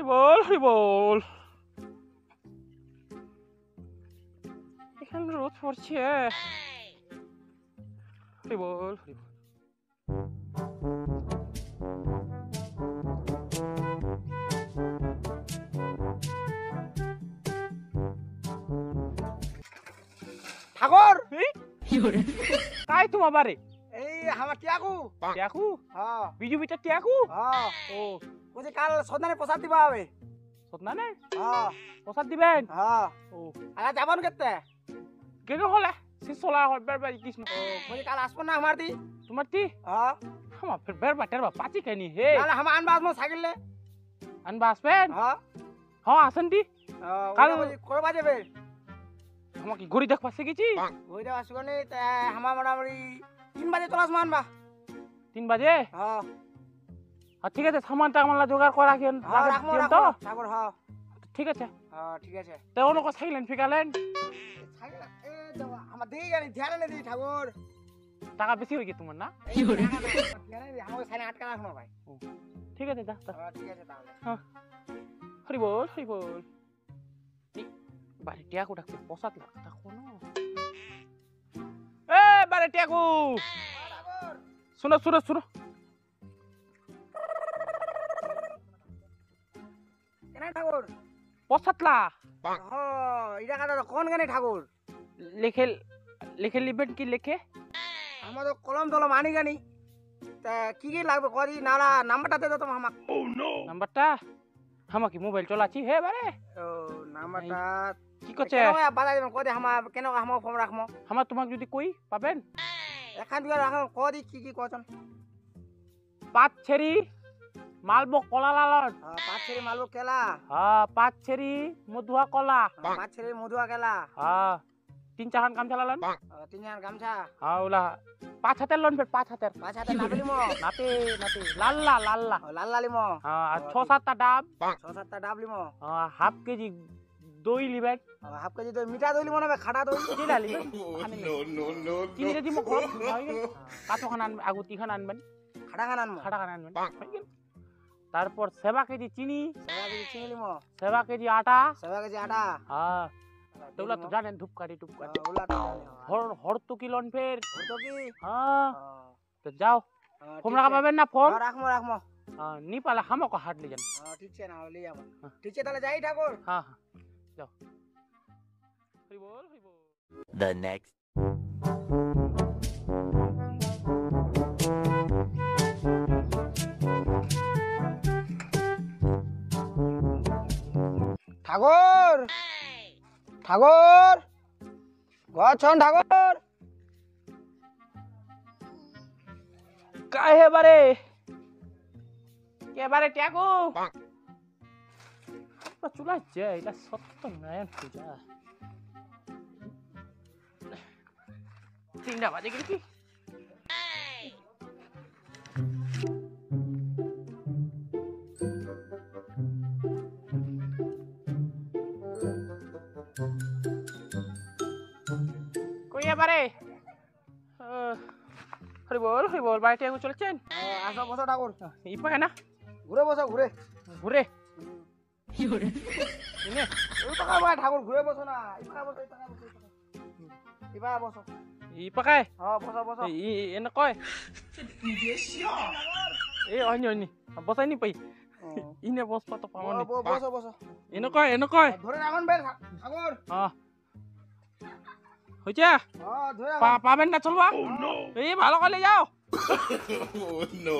হরি বল এখানে রোদ পড়ছে হরি বল ঠাকুর কাই তোমার বারে এই আমার টিয়াকু টিয়াকু হ্যাঁ বিজু বিটা টিয়াকু হ্যাঁ ও বলছি কাল সন্ধানে প্রসাদ দিবা হবে সতনানে হ্যাঁ প্রসাদ দিবেন হ্যাঁ ও আর যাবন কেতে কেন হলে সে সোলা হল বের বাই কৃষ্ণ বলছি কাল আসবো না আমার দি তোমার টি হ্যাঁ আমার ফের বের বাটের বা পাচি কেনি হে নাহলে আমার আনবা আসবো সাইকেলে আনবা আসবেন হ্যাঁ হ্যাঁ আসেন টি কাল কাল- করে বাজেবে আমাকে ঘড়ি দেখ পাশে গেছি ওই দেওয়া আসবো নি আমার মোটামুটি 3 বাজে তোলা আসবো আনবা 3 বাজে হ্যাঁ আর ঠিক আছে সামানটা আমালা জোগাড় করে রাখেন হ্যাঁ রাখবো রাখেন রাখবো তো ঠাকুর হ্যাঁ ঠিক আছে হ্যাঁ ঠিক আছে তো অন্য কথা খাইলেন ফিকালেন সাইকেল এ দেওয়া আমার দিই জানি ধ্যান এনে দিই ঠাকুর টাকা বেশি হয়ে গেছে তোমার না আমাকে সাইনে আটকা রাখনো ভাই ঠিক আছে যা তা। ঠিক আছে তাহলে হরি বল বাড়ি টিয়াকু ডাকতে পসাত লাগ থাকো না এ বাড়ি টিয়াকু শুনো কেন ঠাকুর পসাতলা এটা কথা কোন গানে ঠাকুর লিখে লিবেন কি লিখে আমার তো কলম টলম আনি গানি তা কি কি লাগবে কদি নালা নাম্বারটা দে তো তোমার আমাক নাম্বারটা আমাকে মোবাইল চলাচ্ছি হে বারে ও নাম্বারটা কি করছে বাজাই দেবেন কদি আমার কেন আমার ফোন রাখমো আমার তোমাক যদি কই পাবেন এখান থেকে রাখো কদি কি কচন পাঁচ ছেড়ি মালবো কলা লালন 5 ছেড়ে মালবো কেলা হ্যাঁ 5 ছেড়ি মধুয়া কলা 5 ছেড়ে মধুয়া কেলা হ্যাঁ 3-4 গামছা লালন 3 জন গামছা হ্যাঁ ওলা 5 হাতের লন ফের 5 হাতের 5 হাতে নাপলি মো নাতে লাল্লা লাল লালি মো হ্যাঁ আর 6-7টা ডাব 6-7টা ডাবলি মো হাফ কেজি দই লিবেন হাফ কেজি দই মিঠা দই লিমো না খাটা দই চিলা লিবেন চিনিটা দিব কাঁচখান আনবেন আগুতি খান আনবেন খাটা খান আনমো খাটা খান আনবেন তারপর 7 কেজি চিনি 7 কেজি চিনি লিমো 7 কেজি আটা 7 কেজি আটা হ্যাঁ তোলা তো জানেন ধূপকাঠি ওলা হর তো কি লন ফের তো কি হ্যাঁ তো যাও ফোন রাখা পাবেন না ফোন রাখমো নি পালে হামকে হাট লি যান ঠিক আছে না লিয়ে যাবো ঠিক আছে তাহলে যাই ঠাকুর হ্যাঁ যাও হরি বল The next. ঠাকুর গছন ঠাকুর কাই হে বারে কে বারে ট্যাকু চুলা যে এটা সত্যনারায়ণ পূজা 3টা বাজে গেল কি কই এবারে হরি বল বাড়িতে এখন চলেছেন আসো বসো ঠাকুর এই পাকে না ঘুরে বসো ঘুরে ঘুরে এনে ওই পাকা ভাই ঠাকুর ঘুরে বসো না এই পাকা বসো এই পাকায় হ্যাঁ বসো এনে কয় এই অন্য বসাইনি পাই ইনে বস পাতো পামনি বসো এনে কয় ধরে রাখুন বের ঠাকুর হ্যাঁ হইছে হ্যাঁ ধরে পাবেন না চলবা এই ভালো করে যাও No.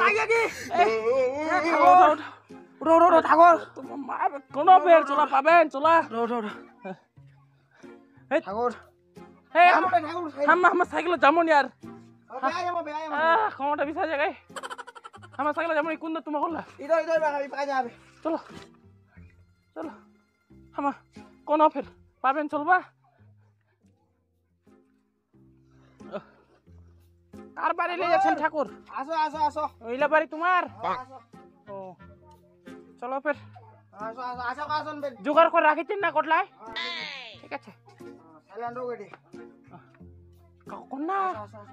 লাগে কি উঠো ঠাকুর কোন বের চলা পাবেন চলা ঠাকুর এই ঠাকুর আমার সাইকেল যাবো নি আর বেয়াই ক্ষমতা বিছা জায়গায় আমার সাইকেল যাবো কোন তোমার করলা ইদর পাকা যাবে চলো আমার কোন ফের পাবেন চলবা কার বাড়ি নিয়ে যাচ্ছেন ঠাকুর আসো ওইলা বাড়ি তোমার আসো ও চলো ফের আসুন বের জোগাড় করে রাখিছেন না কোটলায় ঠিক আছে সাইলেন্ট হো গেটি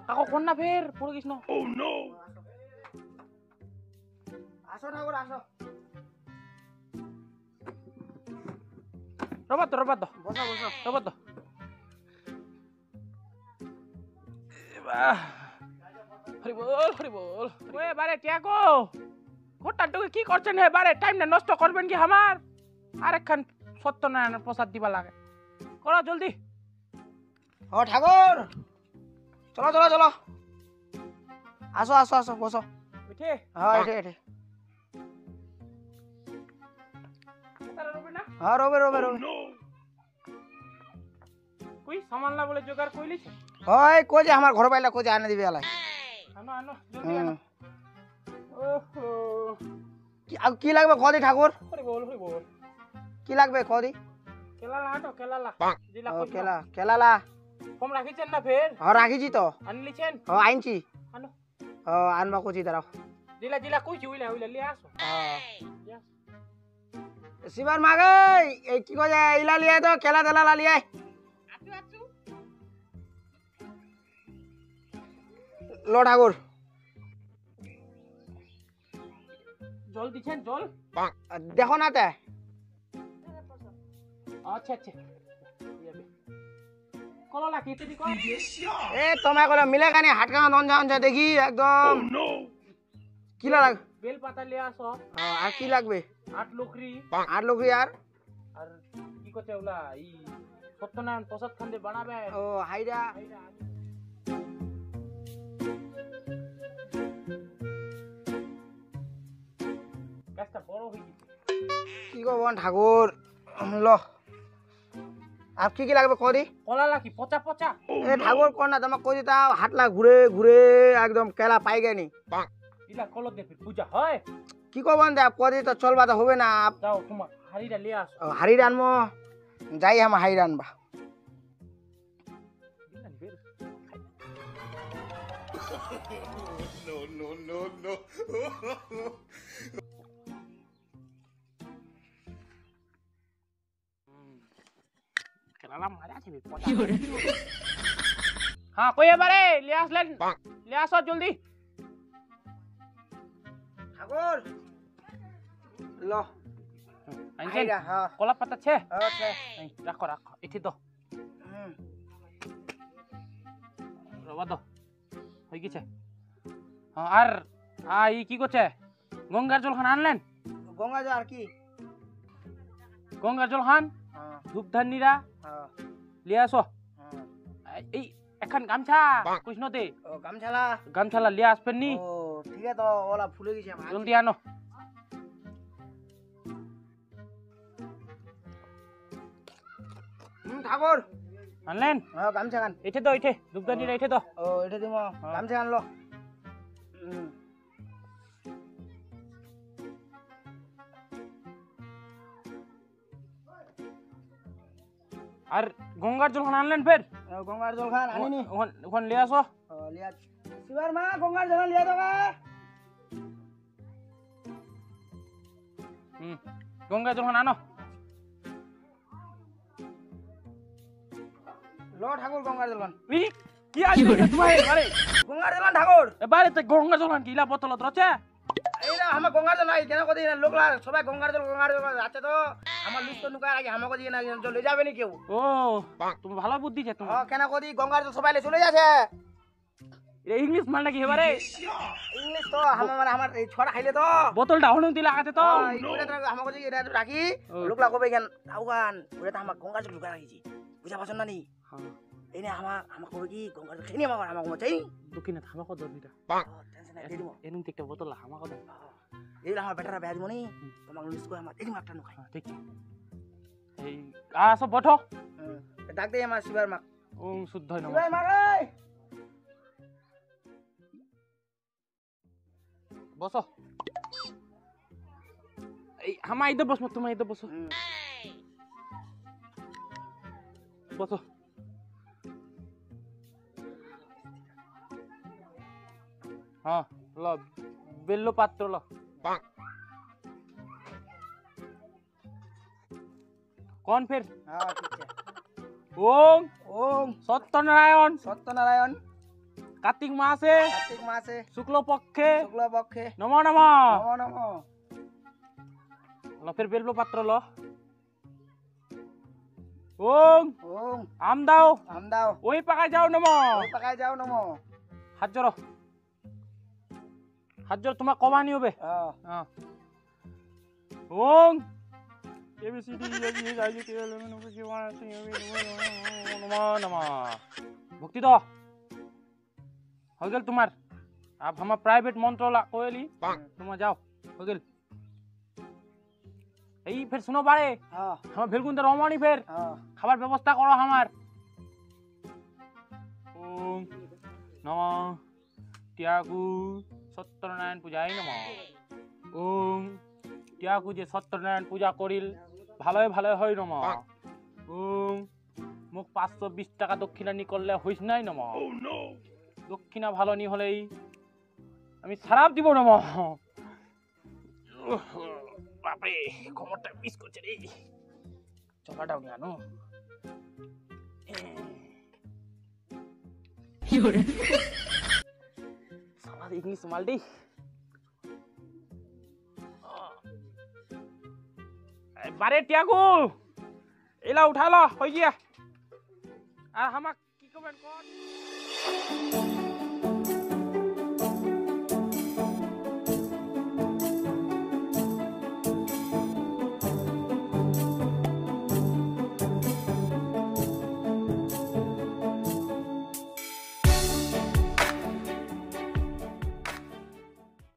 কাকো কন্যা ফের পুরো কৃষ্ণ আসো ঠাকুর আসো। রবাত বসো বসো। রবাত হরি বল ওই বারে টিয়াকো ঘোটাটুকু কি করছেন হে বারে টাইম না নষ্ট করবেন কি আমার আরেকখান সত্যনারায়ণ প্রসাদ দিবা লাগে করো জলদি ও ঠাকুর চলো চলো চলো আসো আসো আসো বসো। উঠে হ্যাঁ এঠে এঠে। তারা রবে না হ্যাঁ রবে রবে রবে। কই সামানলা বলে জোগাড় কইলিছে হয় কোজে আমার ঘর বাইলা কোজে আনে দিবে আলাই। আনো আনো জলদি আনো ওহো কি লাগবে কদি ঠাকুর? হরি বল কি লাগবে কদি? কেলালা হাঁটো কেলালা জিলা ও কই কেলা কেলালা কম রাখিছেন না ফের হ্যাঁ রাখিছি তো। আনলিছেন ও আইনছি। আনো ও আনবা কোচি দাঁড়াও। জিলা কইছি উইলা লিয়ে আসো শিবার মাগে এই কি কয় ইলা লিয়ে তো কেলা তেলা লিয়ে লো ঠাকুর। জল দিছেন জল দেখো না তে আচ্ছা কলালা কেটে দি কর এ তোমায় কলে মিলে কানি হাট কানা নন যাওন যায় দেখি একদম কি লাগ বেল পাতা লিয়ে আসো আর কি লাগবে? 8 লোকরি আর লোক আর আর কি করতে ওলা এই সত্যনারায়ণ প্রসাদ খান্দে বানাবে ও হাইরা গাছটা বড় হয়ে গেছে কি গো বোন ঠাকুর লো আর কি লাগবে কদি? কলালা কি পচা পচা এ ঠাকুর কোন না তোমাকে কদি তাও হাটলা ঘুরে ঘুরে একদম কেলা পাই গেনি ইলা কলদ দে পূজা হয় কি কো বোন দেব কদি তো চলবা তো হবে না। যাও তোমার হাড়িটা লিয়ে আসো হাড়ি আনবো যাই আমার হাড়ি আনবা। No. কেলালা মারা আছে পচা হ্যাঁ কই এবারে লিয়ে আসো জলদি ঠাকুর লো আনছেন হাইরা হ্যাঁ কলা পাতা আছে আচ্ছা রাখো এটি তো রবা তো হয়ে গেছে আর ই কি করছে গঙ্গার জল খান আনলেন? গঙ্গা জল আর কি? গঙ্গার জল খান ধূপ ধান্নিরা লিয়ে আসো এই এখন গামছা কৃষ্ণতে ও গামছালা গামছালা লিয়ে আসবেন নি ও ঠিক আছে তো ওলা ফুলে গেছে আমার জলদি আনো ঠাকুর আনলেন হ্যাঁ গামছা গান এঠে তো এঠে ধূপ ধান্নিরা এঠে তো ও এটা দিম গামছা আনলো আর গঙ্গার জল খান আনলেন ফের গঙ্গার জল খান আনিনি ওখান লিয়ে আসো লিয়া শিবার মা গঙ্গার জল লিয়া দাও গঙ্গার জল খান আনো লো ঠাকুর গঙ্গার জল খান কি আছে তোমার এবারে গঙ্গার জল ঠাকুর এবারে তো গঙ্গার জল খান কি ইলা বোতলত রছে এইলা আমার গঙ্গার জল নাই কেন কদি লোকলা সবাই গঙ্গার জল আছে তো আমার লুস তো নুকা আগে আমাকে দিয়ে না চলে যাবে নি কেউ ও তুমি ভালো বুদ্ধি আছে তোমার কেন কদি গঙ্গার জল সবাই চলে যাচ্ছে ইংলিশ মাল নাকি এবারে ইংলিশ তো আমার এই ছড়া খাইলে তো বোতলটা হনুন দিলা আছে তো আমাকে দিয়ে এটা রাখি লোকলা কবে কেন আউগান ওটা তো আমার গঙ্গার জল লুকা রাখিছি বুঝা পাচ্ছ না নি এই না আমার কবে কি গঙ্গার জল খেয়ে নি আমার চাই দক্ষিণে থামাকো দরবিটা টেনশন নাই দিয়ে দিব এনুন একটা বোতল হামাকো দর এই আমার বেটারা বেয়া দিব নি তোমাকে লিস্ট করে আমার এই একটা নুকাই ঠিক এই আসো বঠো ডাক দেই আমার শিবার মা ওম শুদ্ধই নমঃ শিবার মা রে বসো এই হামা ইদে বসো তুমি ইদে বসো বসো হ্যাঁ ল বেল্লো পাত্র ল কোন ফের হ্যাঁ ঠিক আছে ওম ওম সত্যনারায়ণ সত্যনারায়ণ কার্তিক মাসে কার্তিক মাসে শুক্লপক্ষে শুক্লপক্ষে নমো নমো নমো নমো ল ফের বেলবো পাত্র ল ওং ওং আম দাও আমদাও ওই পাকায় যাও নমো ওই পাকায় যাও নমো হাত জড়ো তোমার কমানি হবে হ্যাঁ ওং ABCD ভক্তি দাও हो गेल तुम्हार अब हम प्राइवेट मंत्र ला कोयली तुम जाओ हो गेल এই फिर सुनो बारे হ্যাঁ हम भेलकुंद रमणी फिर হ্যাঁ খাবার ব্যবস্থা করো আমার ওম নমঃ ত্যাগু সত্যনারায়ণ পূজায় নমঃ ওম ত্যাগু যে সত্যনারায়ণ পূজা করিল ভালোই ভালোই হয় নমঃ ওম মুখ 520 টাকা দক্ষিণা নি করলে হইস নাই নমঃ দক্ষিণা ভালো নি হলেই আমি খারাপ দিব নমঃ বাপরে কোমরটা মিস করছে রে চলাটাও জানো साला इंग्लिश माल दी बारे त्यागो एला उठा लो हो गया আর হামাক কি কমেন্ট কর